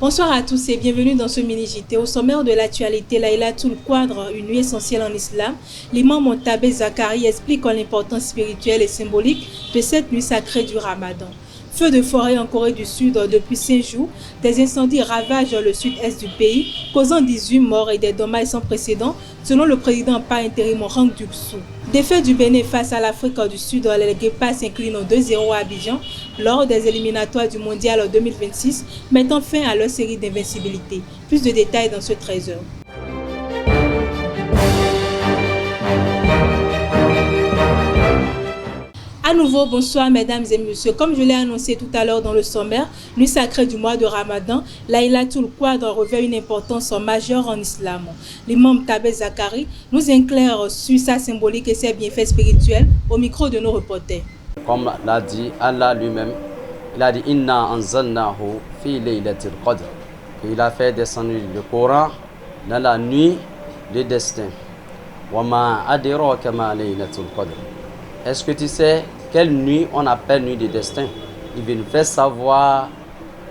Bonsoir à tous et bienvenue dans ce mini-JT. Au sommaire de l'actualité, Laylatul Qadr, une nuit essentielle en islam, l'imam Montabé Zakari explique l'importance spirituelle et symbolique de cette nuit sacrée du Ramadan. Feu de forêt en Corée du Sud depuis 5 jours, des incendies ravagent le sud-est du pays, causant 18 morts et des dommages sans précédent, selon le président par intérim Rang Duksoo. Défaite du Bénin face à l'Afrique du Sud, les Guépards s'inclinent 2-0 à Abidjan lors des éliminatoires du Mondial 2026, mettant fin à leur série d'invincibilité. Plus de détails dans ce 13h. À nouveau, bonsoir mesdames et messieurs. Comme je l'ai annoncé tout à l'heure dans le sommaire, nuit sacrée du mois de Ramadan, Laylatul Qadr revêt une importance majeure en islam. L'imam Tabé Zakari nous éclaire sur sa symbolique et ses bienfaits spirituels au micro de nos reporters. Comme l'a dit Allah lui-même, il a dit Inna anzalnahu fi laylatil qadr. Il a fait descendre le Coran dans la nuit du destin. Wa ma adraka ma laylatul qadr. Est-ce que tu sais quelle nuit on appelle nuit du destin? Il veut nous faire savoir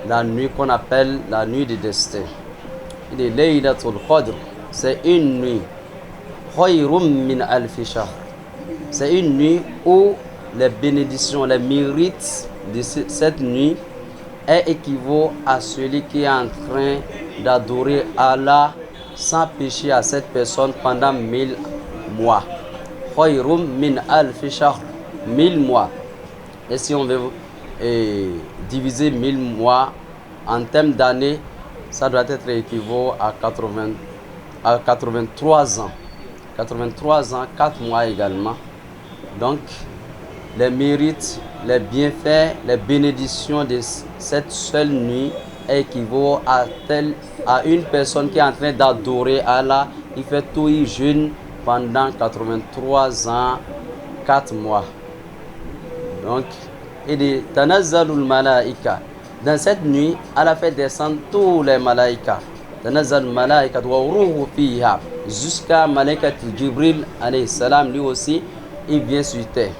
la nuit qu'on appelle la nuit du destin. Il dit Laylatul Qadr, c'est une nuit. Khayrum min alfi shahr. C'est une nuit où les bénédictions, les mérites de cette nuit équivaut à celui qui est en train d'adorer Allah sans péché à cette personne pendant 1000 mois. Khayrum min alfi shahr, 1000 mois. Et si on veut diviser 1000 mois en termes d'années, ça doit être équivaut à 83 ans. 83 ans, 4 mois également. Donc, les mérites, les bienfaits, les bénédictions de cette seule nuit équivaut à une personne qui est en train d'adorer Allah. Il fait tout, il jeûne pendant 83 ans, 4 mois. Donc, il dit Tanazzalul malaika. Dans cette nuit, Allah fait descendre tous les malaïkas. Tanazzalul malaika wa ruhu fiha. Jusqu'à Malaikat Jibril alayhi salam, lui aussi, il vient sur terre.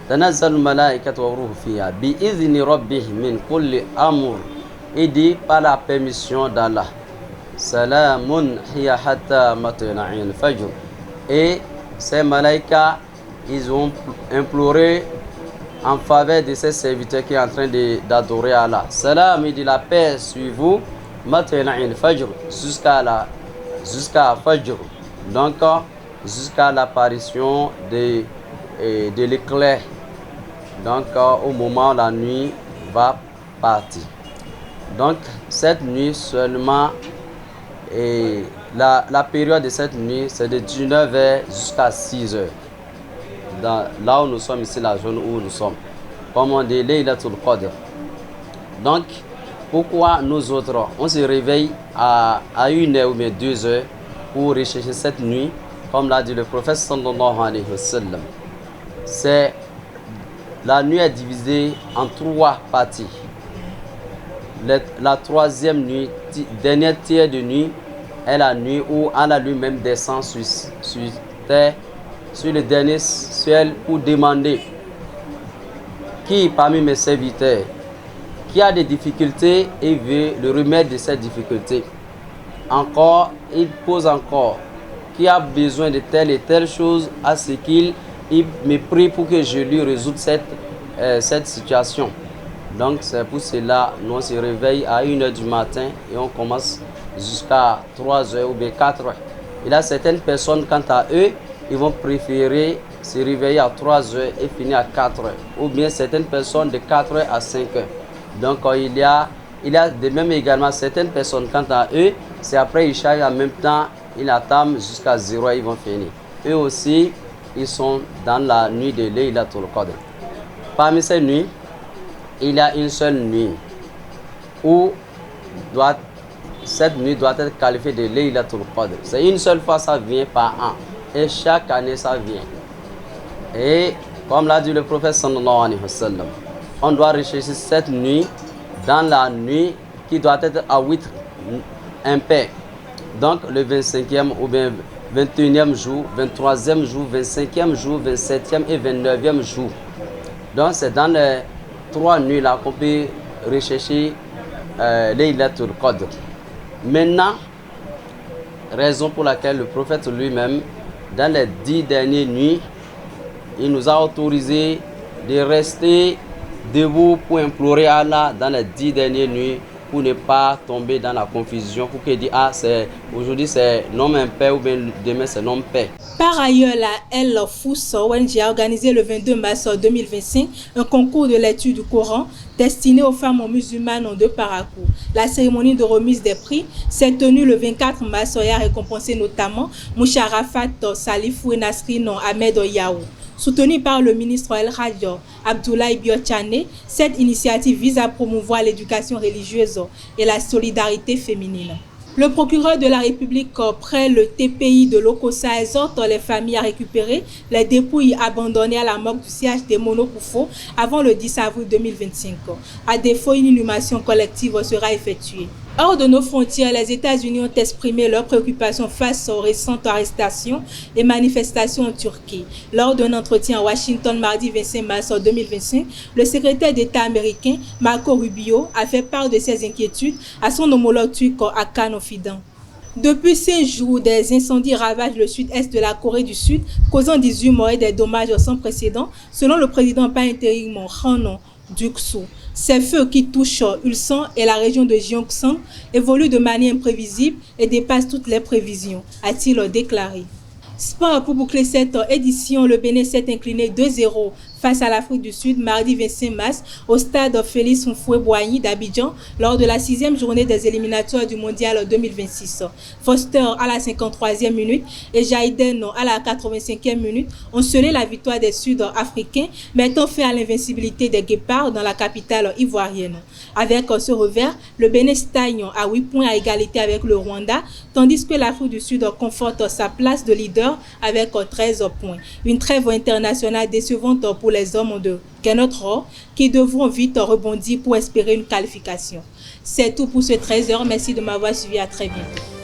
Tanazzalul malaika wa ruhu fiha. Bi idhni rabbih min kulli amr. Il dit par la permission d'Allah. Salamun hiya hatta matla'il fajr. Et ces malaïkas, ils ont imploré en faveur de ces serviteurs qui est en train d'adorer Allah. Salam, il dit la paix sur vous, matla'il fajr, jusqu'à fajr. Donc, jusqu'à l'apparition de l'éclair. Donc, au moment où la nuit va partir. Donc, cette nuit seulement. Et la période de cette nuit, c'est de 19h jusqu'à 6h. Là où nous sommes, ici, la zone où nous sommes. Comme on dit, Laylatul Qadr. Donc, pourquoi nous autres, on se réveille à 1h ou bien 2h pour rechercher cette nuit, comme l'a dit le prophète sallallahu alayhi wa sallam. La nuit est divisée en 3 parties. La troisième nuit, dernière tiers de nuit, est la nuit où Allah lui-même descend sur terre, sur le dernier ciel pour demander qui parmi mes serviteurs qui a des difficultés et veut le remède de ces difficultés. Encore, il pose encore qui a besoin de telle et telle chose à ce qu'il me prie pour que je lui résoudre cette situation. Donc c'est pour cela nous on se réveille à 1h du matin et on commence jusqu'à 3h ou bien 4h. Il y a certaines personnes, quant à eux, ils vont préférer se réveiller à 3h et finir à 4h. Ou bien certaines personnes de 4h à 5h. Donc il y a de même également certaines personnes, quant à eux, c'est après Isha en même temps, ils attendent jusqu'à 0h, ils vont finir. Eux aussi, ils sont dans la nuit de Laylatul Qadr. Parmi ces nuits, il y a une seule nuit où cette nuit doit être qualifiée de Laylatul Qadr. C'est une seule fois, ça vient par an. Et chaque année, ça vient. Et Comme l'a dit le prophète sallallahu alayhi wa sallam, on doit rechercher cette nuit dans la nuit qui doit être à 8 impair. Donc le 25e ou bien 21e jour, 23e jour, 25e jour, 27e et 29e jour. Donc c'est dans les 3 nuits là qu'on peut rechercher Laylatul Qadr. Maintenant, raison pour laquelle le prophète lui-même, dans les 10 dernières nuits, il nous a autorisé de rester debout pour implorer Allah dans les 10 dernières nuits, pour ne pas tomber dans la confusion, pour qu'il dise ah aujourd'hui c'est non impair ou bien demain c'est non pair. Par ailleurs, la El Fous ONG a organisé le 22 mars 2025 un concours de lecture du Coran destiné aux femmes musulmanes de Parakou. La cérémonie de remise des prix s'est tenue le 24 mars et a récompensé notamment Moucharafat Salifou et Nasrin Ahmed Yaou. Soutenue par le ministre El Hadj Abdoulaye Biochane, cette initiative vise à promouvoir l'éducation religieuse et la solidarité féminine. Le procureur de la République près le TPI de Lokossa exhorte les familles à récupérer les dépouilles abandonnées à la morgue du siège des Monokoufo avant le 10 avril 2025. À défaut, une inhumation collective sera effectuée. Hors de nos frontières, les États-Unis ont exprimé leurs préoccupations face aux récentes arrestations et manifestations en Turquie. Lors d'un entretien à Washington mardi 25 mars 2025, le secrétaire d'État américain Marco Rubio a fait part de ses inquiétudes à son homologue turc Hakan Fidan. Depuis 5 jours, des incendies ravagent le sud-est de la Corée du Sud, causant 18 morts et des dommages sans précédent, selon le président par intérim Han Duck-soo. Ces feux qui touchent Ulsan et la région de Gyeongsang évoluent de manière imprévisible et dépassent toutes les prévisions, a-t-il déclaré. Sport pour boucler cette édition, le Bénin s'est incliné 2-0 face à l'Afrique du Sud mardi 25 mars au stade Félix Houphouët-Boigny d'Abidjan lors de la 6e journée des éliminatoires du Mondial 2026. Foster à la 53e minute et Jaïden à la 85e minute ont scellé la victoire des Sud-Africains, mettant fin à l'invincibilité des Guépards dans la capitale ivoirienne. Avec ce revers, le Bénin stagne à 8 points à égalité avec le Rwanda, tandis que l'Afrique du Sud conforte sa place de leader avec 13 points. Une trêve internationale décevante pour les hommes de Kenotro qui devront vite rebondir pour espérer une qualification. C'est tout pour ce 13h. Merci de m'avoir suivi. À très bientôt.